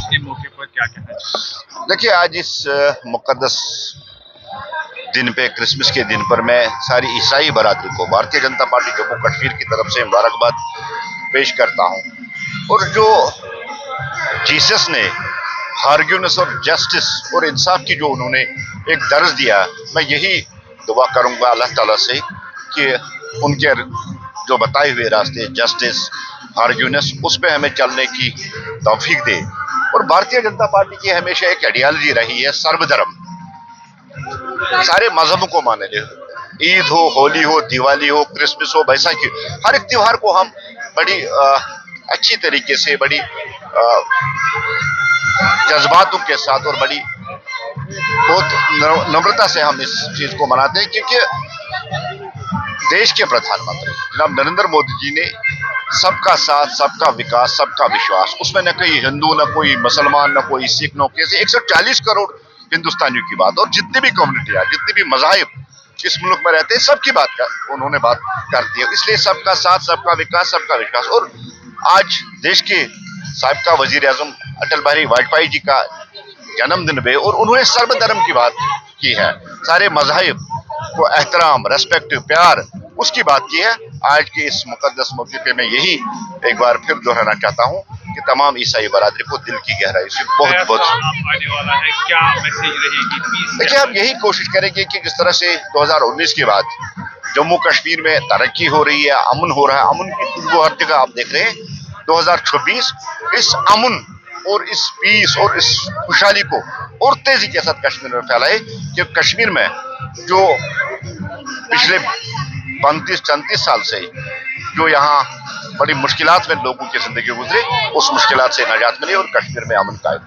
के मौके पर क्या कहना चाहिए? देखिए, आज इस मुकद्दस दिन पे, क्रिसमस के दिन पर मैं सारी ईसाई बरादरी को भारतीय जनता पार्टी जम्मू कश्मीर की तरफ से मुबारकबाद पेश करता हूँ। और जो जीसस ने हार्ग्यूनेस और जस्टिस और इंसाफ की जो उन्होंने एक दर्ज दिया, मैं यही दुआ करूँगा अल्लाह ताला से कि उनके जो बताए हुए रास्ते जस्टिस हार्ग्यूनेस उस पे हमें चलने की तौफीक दे। और भारतीय जनता पार्टी की हमेशा एक आइडियोलॉजी रही है सर्वधर्म, सारे मजहबों को माने दे। ईद हो, होली हो, दिवाली हो, क्रिसमस हो, बैसाखी, हर एक त्योहार को हम बड़ी अच्छी तरीके से, बड़ी जज्बातों के साथ और बड़ी बहुत नम्रता से हम इस चीज को मनाते हैं, क्योंकि देश के प्रधानमंत्री जनाब नरेंद्र मोदी जी ने सबका साथ, सबका विकास, सबका विश्वास, उसमें न कोई हिंदू, न कोई मुसलमान, न कोई सिख, न कैसे 140 करोड़ हिंदुस्तानियों की बात, और जितनी भी कम्युनिटी है, जितने भी मज़ाहिब इस मुल्क में रहते हैं, सबकी बात उन्होंने बात करती है। इसलिए सबका साथ, सबका विकास, सबका विश्वास। और आज देश के साबिका वजीर आजम अटल बिहारी वाजपेयी जी का जन्मदिन पे, और उन्होंने सर्वधर्म की बात की है, सारे मज़ाहिब को एहतराम, रेस्पेक्ट, प्यार, उसकी बात की है। आज के इस मुकद्दस मौके पे मैं यही एक बार फिर दोहराना चाहता हूँ कि तमाम ईसाई बरादरी को दिल की गहराई से बहुत बहुत आने वाला है, क्या मैसेज रहेगी? देखिए, हम यही कोशिश करेंगे कि जिस तरह से 2019 के बाद जम्मू कश्मीर में तरक्की हो रही है, अमन हो रहा है, अमन की खुशबू हर जगह आप देख रहे हैं, 2026 इस अमन और इस पीस और इस खुशहाली को और तेजी के साथ कश्मीर में फैलाए, कि कश्मीर में जो पिछले 32-34 साल से जो यहाँ बड़ी मुश्किलात में लोगों की जिंदगी गुजरे, उस मुश्किलात से निजात मिले और कश्मीर में अमन कायम।